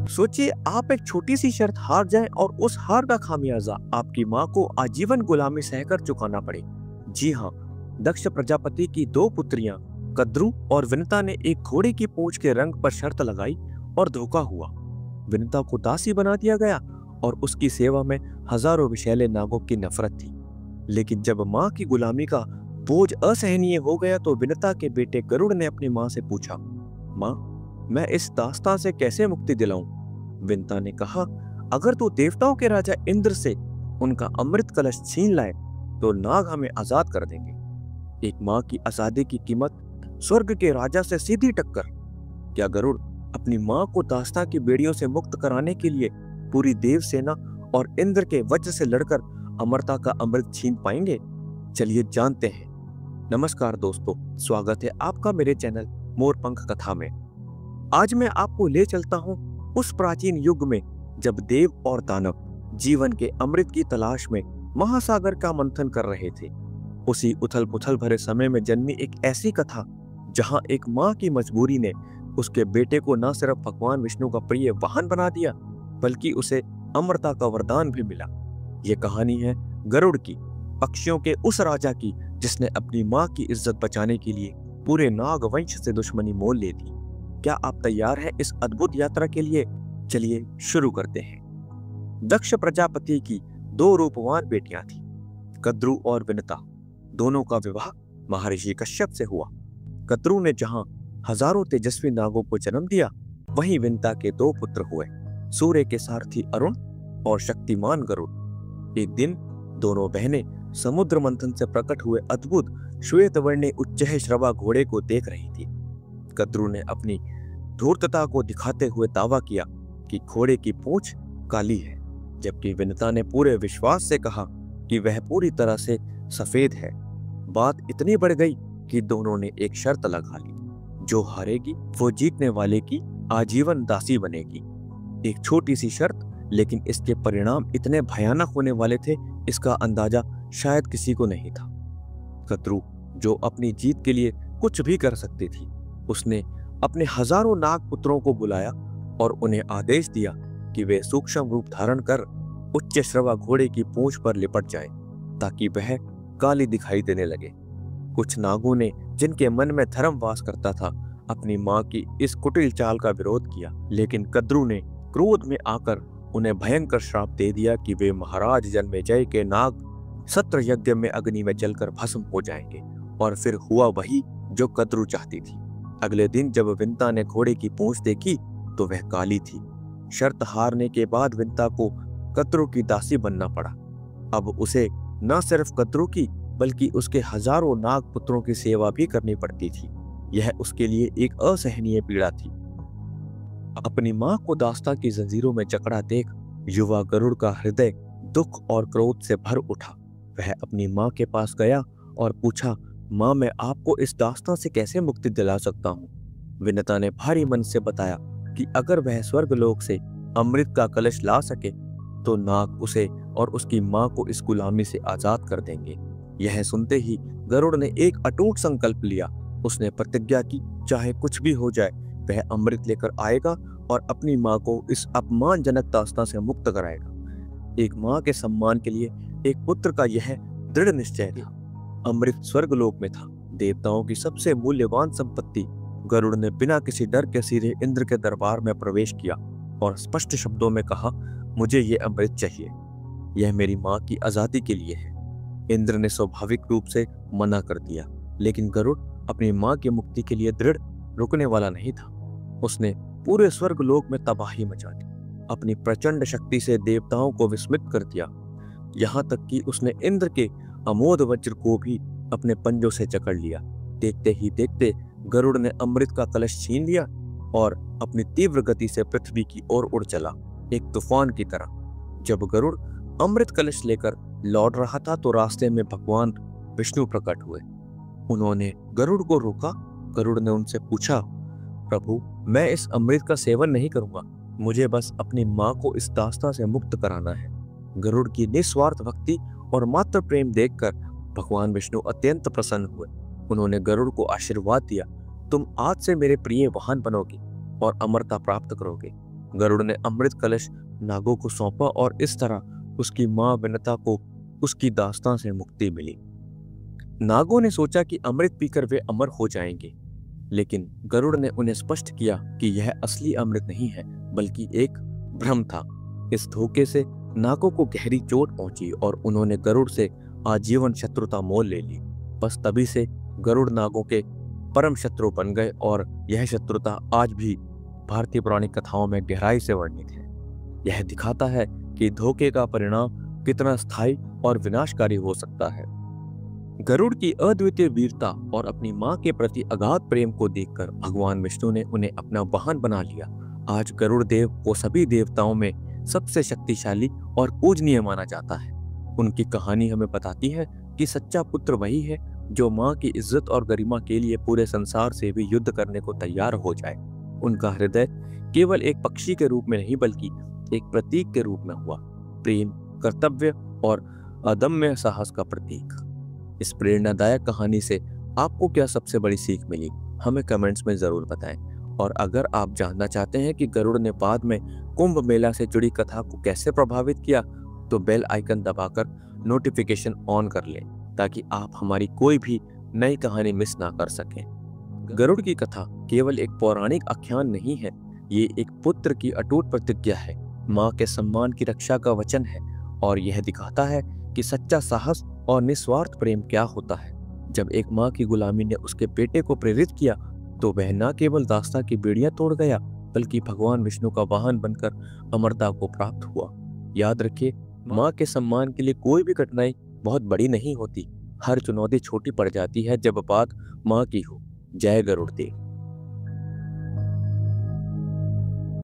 सोचिए आप एक छोटी सी शर्त हार जाएं और उस हार का खामियाजा आपकी माँ को आजीवन गुलामी सहकर चुकाना पड़े। जी हाँ, दक्ष प्रजापति की दो पुत्रियां कद्रू और विनता ने एक घोड़े की पूंछ के रंग पर शर्त लगाई और धोखा हुआ। विनता को दासी बना दिया गया और उसकी सेवा में हजारों विषैले नागों की नफरत थी। लेकिन जब माँ की गुलामी का बोझ असहनीय हो गया तो विनता के बेटे गरुड़ ने अपनी माँ से पूछा, माँ, मैं इस दास्तां से कैसे मुक्ति दिलाऊं? विनता ने कहा, अगर तू देवताओं के राजा इंद्र से उनका अमृत कलश छीन लाए तो नाग हमें आजाद कर देंगे। एक माँ की आजादी की कीमत स्वर्ग के राजा से सीधी टक्कर। क्या गरुड़ अपनी माँ को दास्तां की बेड़ियों से मुक्त कराने के लिए पूरी देव सेना और इंद्र के वज्र से लड़कर अमरता का अमृत छीन पाएंगे? चलिए जानते हैं। नमस्कार दोस्तों, स्वागत है आपका मेरे चैनल मोरपंख कथा में। आज मैं आपको ले चलता हूँ उस प्राचीन युग में जब देव और दानव जीवन के अमृत की तलाश में महासागर का मंथन कर रहे थे। उसी उथल पुथल भरे समय में जन्मी एक ऐसी कथा जहां एक माँ की मजबूरी ने उसके बेटे को न सिर्फ भगवान विष्णु का प्रिय वाहन बना दिया बल्कि उसे अमरता का वरदान भी मिला। ये कहानी है गरुड़ की, पक्षियों के उस राजा की जिसने अपनी माँ की इज्जत बचाने के लिए पूरे नाग वंश से दुश्मनी मोल ली थी। क्या आप तैयार हैं इस अद्भुत यात्रा के लिए? चलिए शुरू करते हैं। दक्ष प्रजापति की दो रूपवान बेटियां थीं, कद्रू और विनता। दोनों का विवाह महर्षि कश्यप से हुआ। कद्रू ने जहां हजारों तेजस्वी नागों को जन्म दिया, वहीं विनता के दो पुत्र हुए, सूर्य के सारथी अरुण और शक्तिमान गरुड़। एक दिन दोनों बहनें समुद्र मंथन से प्रकट हुए अद्भुत श्वेतवर्णी उच्चैः श्रवा घोड़े को देख रही थी। कद्रू ने अपनी धूर्तता को दिखाते हुए दावा किया कि घोड़े की पूंछ काली है, जबकि विनता ने पूरे विश्वास से कहा कि वह पूरी तरह से सफेद है। बात इतनी बढ़ गई कि दोनों ने एक शर्त लगा ली, जो हारेगी वो जीतने वाले की आजीवन दासी बनेगी। एक छोटी सी शर्त, लेकिन इसके परिणाम इतने भयानक होने वाले थे, इसका अंदाजा शायद किसी को नहीं था। कद्रू, जो अपनी जीत के लिए कुछ भी कर सकती थी, उसने अपने हजारों नाग पुत्रों को बुलाया और उन्हें आदेश दिया कि वे सूक्ष्म रूप धारण कर उच्च श्रवा घोड़े की पूंछ पर लिपट जाएं, ताकि वह काली दिखाई देने लगे। कुछ नागों ने, जिनके मन में धर्म वास करता था, अपनी माँ की इस कुटिल चाल का विरोध किया, लेकिन कद्रू ने क्रोध में आकर उन्हें भयंकर श्राप दे दिया कि वे महाराज जन्मेजय के नाग सत्र यज्ञ में अग्नि में जलकर भस्म हो जाएंगे। और फिर हुआ वही जो कद्रू चाहती थी। अगले दिन जब विनता ने घोड़े की पूंछ देखी तो वह काली थी। शर्त हारने के बाद विनता को कद्रू की दासी बनना पड़ा। अब उसे न सिर्फ कद्रू की बल्कि उसके हजारों नाग पुत्रों की सेवा भी करनी पड़ती थी। यह उसके लिए एक असहनीय पीड़ा थी। अपनी माँ को दास्तां की जंजीरों में जकड़ा देख युवा गरुड़ का हृदय दुख और क्रोध से भर उठा। वह अपनी माँ के पास गया और पूछा, माँ, मैं आपको इस दास्तां से कैसे मुक्ति दिला सकता हूँ? विनता ने भारी मन से बताया कि अगर वह स्वर्गलोक से अमृत का कलश ला सके तो नाग उसे और उसकी माँ को इस गुलामी से आजाद कर देंगे। यह सुनते ही गरुड़ ने एक अटूट संकल्प लिया। उसने प्रतिज्ञा की, चाहे कुछ भी हो जाए, वह अमृत लेकर आएगा और अपनी माँ को इस अपमानजनक दास्तां से मुक्त कराएगा। एक माँ के सम्मान के लिए एक पुत्र का यह दृढ़ निश्चय था। अमृत स्वर्गलोक में था, देवताओं की सबसे मूल्यवान संपत्ति। गरुड़ ने बिना किसी डर के सीधे इंद्र के दरबार में प्रवेश किया और स्पष्ट शब्दों में कहा, मुझे ये अमृत चाहिए, यह मेरी माँ की आजादी के लिए है। इंद्र ने स्वाभाविक रूप से मना कर दिया, लेकिन गरुड़ अपनी माँ की मुक्ति के लिए दृढ़ रुकने वाला नहीं था। उसने पूरे स्वर्गलोक में तबाही मचा दी, अपनी प्रचंड शक्ति से देवताओं को विस्मित कर दिया, यहाँ तक कि उसने इंद्र के अमोद वज्र को भी अपने पंजों से जकड़ लिया। देखते ही देखते गरुड़ ने अमृत का कलश छीन लिया और अपनी तीव्र गति से पृथ्वी की ओर उड़ चला, एक तूफान की तरह। जब गरुड़ अमृत कलश लेकर लौट रहा था तो रास्ते में भगवान विष्णु प्रकट हुए। उन्होंने गरुड़ को रोका। गरुड़ ने उनसे पूछा, प्रभु, मैं इस अमृत का सेवन नहीं करूंगा, मुझे बस अपनी माँ को इस दास्तां से मुक्त कराना है। गरुड़ की निस्वार्थ भक्ति और मात्र प्रेम देखकर भगवान विष्णु अत्यंत प्रसन्न हुए। उन्होंने गरुड़ को आशीर्वाद दिया, तुम आज से मेरे प्रिय वाहन बनोगे और अमरता प्राप्त करोगे। गरुड़ ने अमृत कलश नागों को सौंपा और इस तरह उसकी मां विनता को उसकी दास्तां से मुक्ति मिली। नागों ने सोचा कि अमृत पीकर वे अमर हो जाएंगे, लेकिन गरुड़ ने उन्हें स्पष्ट किया कि यह असली अमृत नहीं है बल्कि एक भ्रम था। इस धोखे से नागों को गहरी चोट पहुंची और उन्होंने गरुड़ से आजीवन शत्रुता मोल ले ली। बस तभी से गरुड़ नागों के परम शत्रु बन गए और यह शत्रुता आज भी भारतीय पौराणिक कथाओं में गहराई से वर्णित है। यह दिखाता है कि धोखे का परिणाम कितना स्थायी और विनाशकारी हो सकता है। गरुड़ की अद्वितीय वीरता और अपनी मां के प्रति अगाध प्रेम को देखकर भगवान विष्णु ने उन्हें अपना वाहन बना लिया। आज गरुड़ देव को सभी देवताओं में सबसे शक्तिशाली और पूजनीय माना जाता है। उनकी कहानी हमें बताती है कि सच्चा पुत्र वही है जो मां की इज्जत और गरिमा के लिए पूरे संसार से भी युद्ध करने को तैयार हो जाए। उनका हृदय केवल एक पक्षी के रूप में नहीं बल्कि एक प्रतीक के रूप में हुआ, प्रेम, कर्तव्य और अदम्य साहस का प्रतीक। इस प्रेरणादायक कहानी से आपको क्या सबसे बड़ी सीख मिली, हमें कमेंट्स में जरूर बताएं। और अगर आप जानना चाहते हैं कि गरुड़ ने बाद में कुंभ मेला से जुड़ी कथा को कैसे प्रभावित किया, तो बेल आइकन दबाकर नोटिफिकेशन ऑन कर लें ताकि आप हमारी कोई भी नई कहानी मिस ना कर सकें। गरुड़ की कथा केवल एक पौराणिक आख्यान नहीं है, ये एक पुत्र की अटूट प्रतिज्ञा है, माँ के सम्मान की रक्षा का वचन है और यह दिखाता है कि सच्चा साहस और निस्वार्थ प्रेम क्या होता है। जब एक माँ की गुलामी ने उसके बेटे को प्रेरित किया तो वह न केवल दास्तां की बेड़ियां तोड़ गया बल्कि भगवान विष्णु का वाहन बनकर अमरता को प्राप्त हुआ। याद रखिए, माँ के सम्मान के लिए कोई भी कठिनाई बहुत बड़ी नहीं होती। हर चुनौती छोटी पड़ जाती है जब बात माँ की हो। जय गरुड़ देव।